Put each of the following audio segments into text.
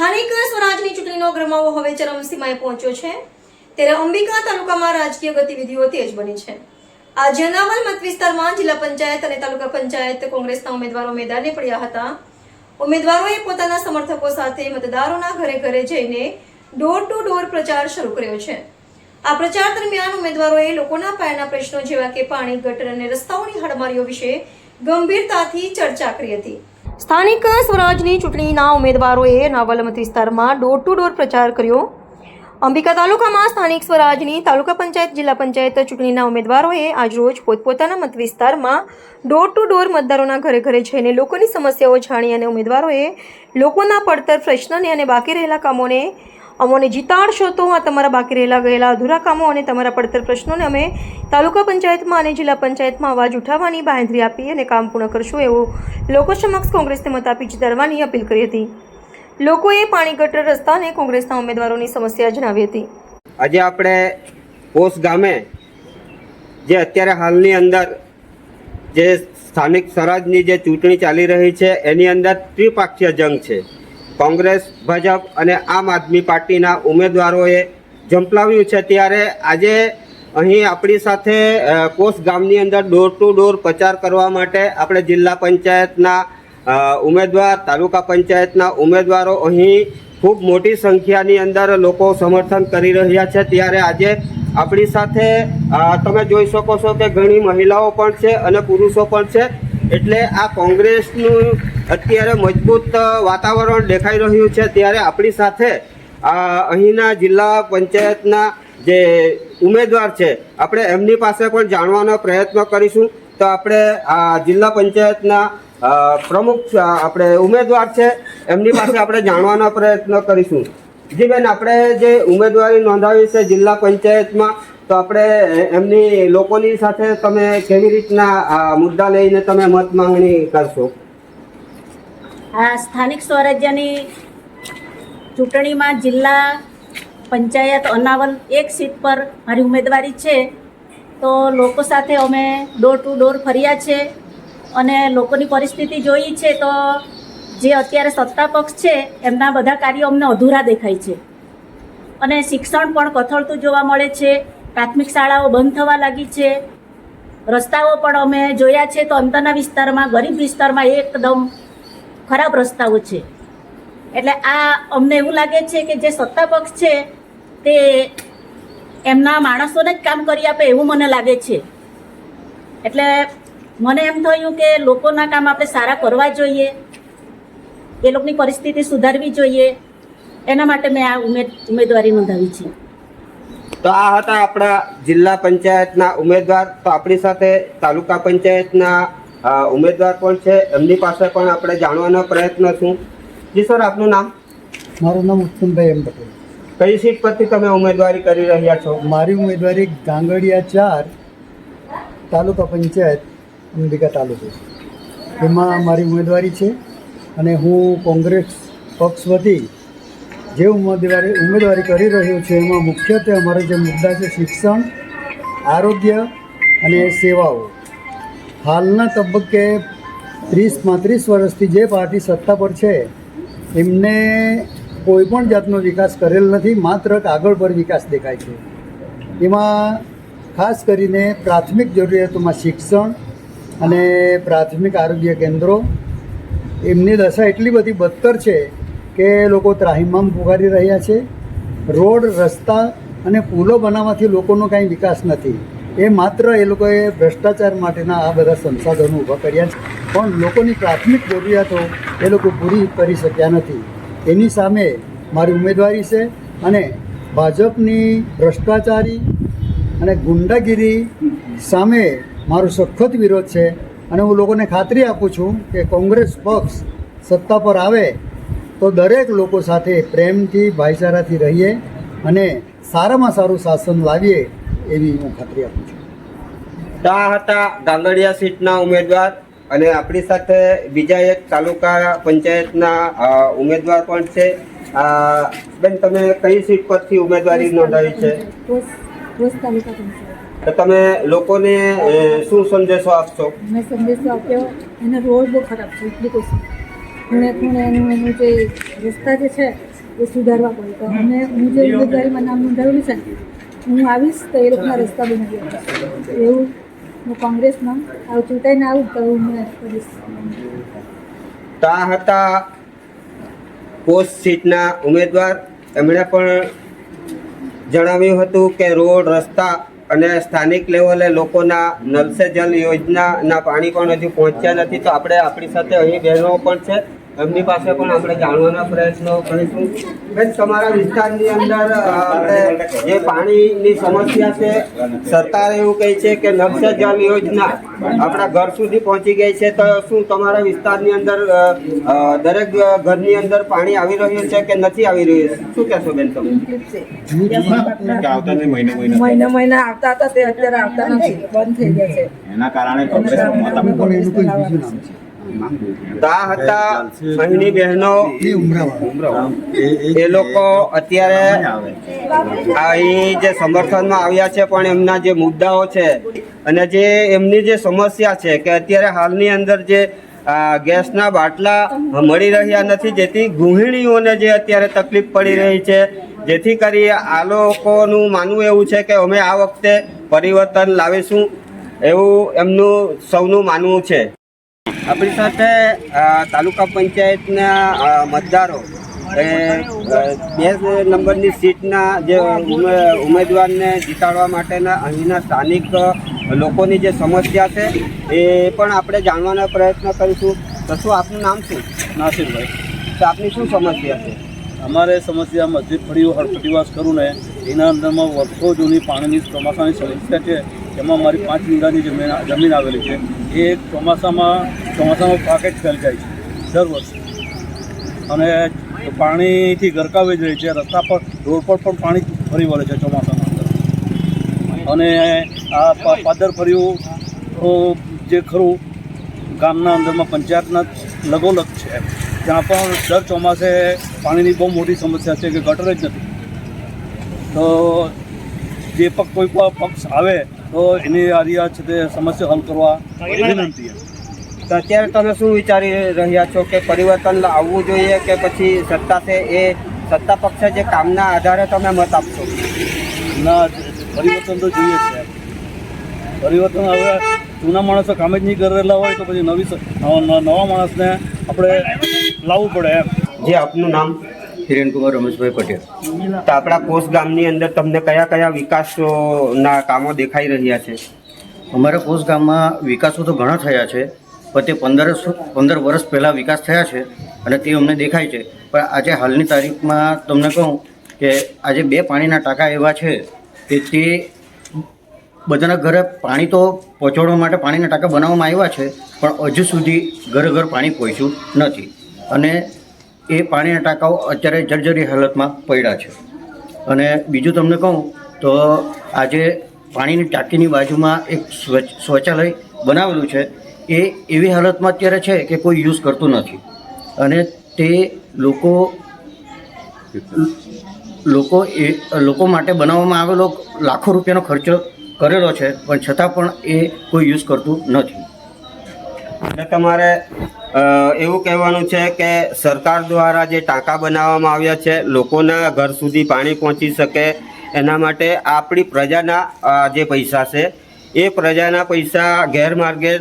સ્થાનિક સ્વરાજની ચૂંટણીનો ગરમાવો હવે ચરમસીમાએ પહોંચ્યો છે ત્યારે અંબિકા તાલુકામાં રાજકીય ગતિવિધિઓ તેજ બની છે। આજે અનાવલ મત વિસ્તારમાં જિલ્લા પંચાયત અને તાલુકા પંચાયત કોંગ્રેસના ઉમેદવારો મેદાને પડ્યા હતા। ઉમેદવારોએ પોતાના સમર્થકો સાથે મતદારોના ઘરે ઘરે જઈને ડોર ટુ ડોર પ્રચાર શરૂ કર્યો છે। આ પ્રચાર દરમિયાન ઉમેદવારોએ લોકોના પાયાના પ્રશ્નો જેવા કે પાણી, ગટર અને રસ્તાઓની હાડમારીઓ વિશે ગંભીરતાથી ચર્ચા કરી હતી। સ્થાનિક સ્વરાજની ચૂંટણીના ઉમેદવારોએ અનાવલ મત વિસ્તારમાં ડોર ટુ ડોર પ્રચાર કર્યો। અંબિકા તાલુકામાં સ્થાનિક સ્વરાજની તાલુકા પંચાયત, જિલ્લા પંચાયત ચૂંટણીના ઉમેદવારોએ આજરોજ પોતપોતાના મત વિસ્તારમાં ડોર ટુ ડોર મતદારોના ઘરે ઘરે જઈને લોકોની સમસ્યાઓ જાણી અને ઉમેદવારોએ લોકોના પડતર પ્રશ્નને અને બાકી રહેલા કામોને અમોને જીતાડશો તો આ તમારા બાકી ગયેલા અધૂરા કામો અને તમારા પડતર પ્રશ્નોને અમે તાલુકા પંચાયતમાં અને જિલ્લા પંચાયતમાં અવાજ ઉઠાવવાની બાંહેધરી આપી અને કામ પૂર્ણ કરશું એવું લોકો સમક્ષ કોંગ્રેસને મત આપી જીતાડવાની અપીલ કરી હતી। લોકોએ પાણી, ગટર, રસ્તા અને કોંગ્રેસના ઉમેદવારોની સમસ્યા જણાવી હતી। આજે આપણે પોસ ગામે જે અત્યારે હાલની અંદર જે સ્થાનિક સ્વરાજની જે ચૂંટણી ચાલી રહી છે એની અંદર ત્રિપક્ષીય જંગ છે। કોંગ્રેસ, ભાજપ અને આમ આદમી પાર્ટીના ઉમેદવારોએ ઝંપલાવ્યું છે। ત્યારે આજે અહીં આપણી સાથે પોસ ગામની અંદર ડોર ટુ ડોર પ્રચાર કરવા માટે આપણે જિલ્લા પંચાયતના ઉમેદવાર, તાલુકા પંચાયતના ઉમેદવારો અહીં ખૂબ મોટી સંખ્યાની અંદર લોકો સમર્થન કરી રહ્યા છે। ત્યારે આજે આપણી સાથે તમે જોઈ શકો છો કે ઘણી મહિલાઓ પણ છે અને પુરુષો પણ છે। એટલે આ કોંગ્રેસનું અત્યારે મજબૂત વાતાવરણ દેખાઈ રહ્યું છે। ત્યારે આપણી સાથે અહીંના જિલ્લા પંચાયતના જે ઉમેદવાર છે આપણે એમની પાસે પણ જાણવાનો પ્રયત્ન કરીશું। તો આપણે જિલ્લા પંચાયતના પ્રમુખ આપણે ઉમેદવાર છે એમની પાસે આપણે જાણવાનો પ્રયત્ન કરીશું। જી બેન, આપણે જે ઉમેદવારી નોંધાવી છે જિલ્લા પંચાયતમાં, તો આપણે એમની લોકોની સાથે તમે કેવી રીતના મુદ્દા લઈને તમે મત માંગણી કરશો? આ સ્થાનિક સ્વરાજ્યની ચૂંટણીમાં જિલ્લા પંચાયત અનાવલ એક સીટ પર મારી ઉમેદવારી છે। તો લોકો સાથે અમે ડોર ટુ ડોર ફર્યા છે અને લોકોની પરિસ્થિતિ જોઈ છે। તો જે અત્યારે સત્તા પક્ષ છે એમના બધા કાર્યો અમને અધૂરા દેખાય છે અને શિક્ષણ પણ કથળતું જોવા મળે છે। પ્રાથમિક શાળાઓ બંધ થવા લાગી છે। રસ્તાઓ પણ અમે જોયા છે તો અંતરના વિસ્તારમાં, ગરીબ વિસ્તારમાં એકદમ ખરાબ રસ્તાઓ છે। એટલે આ અમને એવું લાગે છે કે જે સત્તા પક્ષ છે તે એમના માણસોને જ કામ કરી આપે એવું મને લાગે છે। એટલે મને એમ થયું કે લોકોના કામ આપણે સારા કરવા જોઈએ, એ લોકોની પરિસ્થિતિ સુધારવી જોઈએ, એના માટે મેં આ ઉમેદવારી નોંધાવી છે। તો આ હતા આપણા જિલ્લા પંચાયતના ઉમેદવાર। તો આપણી સાથે તાલુકા પંચાયતના ઉમેદવાર પણ છે, એમની પાસે પણ આપણે જાણવાનો પ્રયત્ન છું। જી સર, આપનું નામ? મારું નામ ઉત્તમભાઈ એમ પટેલ। કઈ સીટ પરથી તમે ઉમેદવારી કરી રહ્યા છો? મારી ઉમેદવારી ગાંગડિયા 4 તાલુકા પંચાયત અંબિકા તાલુકો, એમાં મારી ઉમેદવારી છે અને હું કોંગ્રેસ પક્ષ વતી જે ઉમેદવારી કરી રહ્યો છું એમાં મુખ્યત્વે અમારા જે મુદ્દા છે શિક્ષણ, આરોગ્ય અને સેવાઓ। હાલના તબક્કે 30-35 વર્ષથી જે પાર્ટી સત્તા પર છે એમને કોઈ પણ જાતનો વિકાસ કરેલ નથી, માત્ર કાગળ પર વિકાસ દેખાય છે। એમાં ખાસ કરીને પ્રાથમિક જરૂરિયાતોમાં શિક્ષણ અને પ્રાથમિક આરોગ્ય કેન્દ્રો, એમની દશા એટલી બધી બદતર છે કે લોકો ત્રાહિમામ પુકારી રહ્યા છે। રોડ, રસ્તા અને પુલો બનાવવાથી લોકોનો કાંઈ વિકાસ નથી, એ માત્ર એ લોકોએ ભ્રષ્ટાચાર માટેના આ બધા સંસાધનો ઊભા કર્યા છે, પણ લોકોની પ્રાથમિક જરૂરિયાતો એ લોકો પૂરી કરી શક્યા નથી। એની સામે મારી ઉમેદવારી છે અને ભાજપની ભ્રષ્ટાચારી અને ગુંડાગીરી સામે મારો સખત વિરોધ છે અને હું લોકોને ખાતરી આપું છું કે કોંગ્રેસ પક્ષ સત્તા પર આવે તો દરેક લોકો સાથે પ્રેમથી, ભાઈચારાથી રહીએ અને સારામાં સારું શાસન લાવીએ એવી હું ખાતરી આપું છું। તો આ હતા ગાંગડિયા સીટના ઉમેદવાર અને આપણી સાથે બીજા એક તાલુકા પંચાયતના ઉમેદવાર પણ છે। બેન, તમે કઈ સીટ પરથી ઉમેદવારી નોંધાવી છે? તો તમે લોકોને શું સંદેશો આપશો? મેં સંદેશો આપ્યો, એનો રોડ બહુ ખરાબ છે, એટલી કોઈ ખૂણે ખૂણે એનું જે રસ્તા જે છે એ સુધારવા પડે. તો અને હું જે ઉમેદવારીમાં નામ નોંધાવેલું છે ને, હું આવીશ તો એ લોકોના રસ્તા બનાવી આપીશ. એવું હું કોંગ્રેસમાં ચૂંટાઈને આવું તો હું કરીશ. તો આ હતા પોસ્ટ સીટના ઉમેદવાર. એમણે પણ જણાવ્યું હતું કે રોડ, રસ્તા અને સ્થાનિક લેવલે લોકોના નલ સે જલ યોજનાના પાણી પણ હજુ પહોંચ્યા નથી. તો આપણે આપણી સાથે અહીં બહેનો પણ છે, એમની પાસે પણ આપણે જાણવાના પ્રયત્નો કરીશું. બેન, તમારા વિસ્તારની અંદર આપણે જે પાણીની સમસ્યા છે, સરકાર એવું કહે છે કે નલ સે જલ યોજના આપણા ઘર સુધી પહોંચી ગઈ છે. તો શું તમારા વિસ્તારની અંદર દરેક ઘરની અંદર પાણી આવી રહ્યું છે કે નથી આવી રહ્યું? શું કહેશો બેન તમે? મહિના આવતા હતા તે અત્યારે આવતા નથી, બંધ થઈ ગયા છે. એના કારણે કોંગ્રેસ પણ એનું કોઈ બીજું નામ છે. તો આ હતા અહીંની બહેનો. એ લોકો અત્યારે અહીં જે સમર્થનમાં આવ્યા છે, પણ એમના જે મુદ્દાઓ છે અને જે એમની જે સમસ્યા છે કે અત્યારે હાલની અંદર જે ગેસના બાટલા મળી રહ્યા નથી, જેથી ગૃહિણીઓને જે અત્યારે તકલીફ પડી રહી છે, જેથી કરી આ લોકોનું માનવું એવું છે કે અમે આ વખતે પરિવર્તન લાવીશું, એવું એમનું સૌનું માનવું છે. આપણી સાથે તાલુકા પંચાયતના મતદારો એ 2 નંબરની સીટના જે ઉમેદવારને જીતાડવા માટેના અહીંના સ્થાનિક લોકોની જે સમસ્યા છે એ પણ આપણે જાણવાનો પ્રયત્ન કરીશું. તો શું આપનું નામ શું? નાસિરભાઈ. તો આપની શું સમસ્યા છે? અમારે સમસ્યા મસ્જિદ ફળીઓ હડપટીવાસ કરું ને એના અંદરમાં વર્ષો જૂની પાણીની ચોમાસાની સમસ્યા છે. એમાં મારી 5 વીઘાની જમીન આવેલી છે. એ ચોમાસામાં પાકેટ ફેલ જાય છે દર વર્ષે, અને પાણીથી ગરકાવી જ રહી છે. રસ્તા પર, રોડ પર પણ પાણી ફરી વળે છે ચોમાસાના અંદર. અને આ પાદર ફર્યું જે ખરું ગામના અંદરમાં પંચાયતના લગોલગ છે, ત્યાં પણ દર ચોમાસે પાણીની બહુ મોટી સમસ્યા છે કે ગટર જ નથી. તો જે કોઈ પક્ષ આવે તો એની આ છે તે સમસ્યા હલ કરવા વિનંતી. તો અત્યારે તમે શું વિચારી રહ્યા છો કે પરિવર્તન આવવું જોઈએ કે પછી સત્તા છે એ સત્તા પક્ષે જે કામના આધારે તમે મત આપશો? ના, પરિવર્તન તો જોઈએ છે. પરિવર્તન હવે જૂના માણસો કામ જ નહીં કરેલા હોય તો પછી નવા માણસને આપણે લાવવું પડે એમ. જે આપનું નામ? હિરેનકુમાર રમેશભાઈ પટેલ. તો આપણા પોસ્ટ ગામની અંદર તમને કયા કયા વિકાસના કામો દેખાઈ રહ્યા છે? અમારા પોસ્ટ ગામમાં વિકાસો તો ઘણા થયા છે, પણ તે 15 વર્ષ પહેલાં વિકાસ થયા છે અને તે અમને દેખાય છે. પણ આજે હાલની તારીખમાં તમને કહું કે આજે 2 પાણીના ટાંકા એવા છે કે તે બધાના ઘરે પાણી તો પહોંચાડવા માટે પાણીના ટાંકા બનાવવામાં આવ્યા છે, પણ હજુ સુધી ઘરે ઘર પાણી પહોંચ્યું નથી. અને એ પાણીના ટાંકાઓ અત્યારે જર્જરી હાલતમાં પડ્યા છે. અને બીજું તમને કહું તો આજે પાણીની ટાંકીની બાજુમાં એક શૌચાલય બનાવેલું છે. એ એવી હાલતમાં અત્યારે છે કે કોઈ યુઝ કરતું નથી. અને તે લોકો માટે બનાવવામાં આવેલો લાખો રૂપિયાનો ખર્ચો કરેલો છે, પણ છતાં પણ એ કોઈ યુઝ કરતું નથી. એટલે તમારે એવું કહેવાનું છે કે સરકાર દ્વારા જે ટાંકા બનાવવામાં આવ્યા છે, લોકોના ઘર સુધી પાણી પહોંચી શકે એના માટે આપણી પ્રજાના જે પૈસા છે એ પ્રજાના પૈસા ગેરમાર્ગે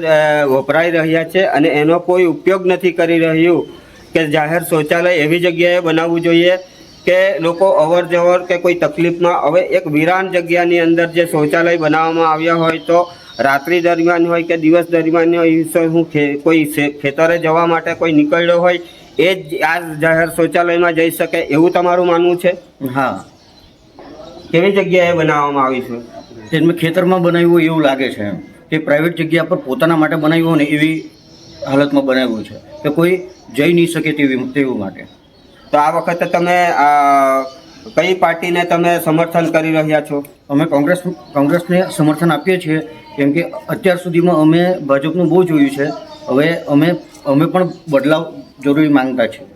વપરાઈ રહ્યા છે અને એનો કોઈ ઉપયોગ નથી કરી રહ્યું. કે જાહેર શૌચાલય એવી જગ્યાએ બનાવવું જોઈએ કે લોકો અવર જવર કે કોઈ તકલીફમાં. હવે એક વિરાન જગ્યાની અંદર જે શૌચાલય બનાવવામાં આવ્યા હોય તો રાત્રિ દરમિયાન હોય કે દિવસ દરમિયાન હોય, હું કોઈ ખેતરે જવા માટે કોઈ નીકળ્યો હોય એ જ આ જાહેર શૌચાલયમાં જઈ શકે એવું તમારું માનવું છે? હા. કેવી જગ્યાએ બનાવવામાં આવી છે? તેને ખેતરમાં બનાવ્યું હોય એવું લાગે છે એમ, કે પ્રાઇવેટ જગ્યા પર પોતાના માટે બનાવ્યું હોય ને એવી હાલતમાં બનાવ્યું છે કે કોઈ જઈ નહીં શકે તેવું માટે. તો આ વખતે તમે કઈ પાર્ટીને તમે સમર્થન કરી રહ્યા છો? અમે કોંગ્રેસને સમર્થન આપીએ છીએ, કેમ કે અત્યાર સુધીમાં અમે ભાજપનું બહુ જોયું છે. હવે અમે પણ બદલાવ જરૂરી માંગતા છીએ.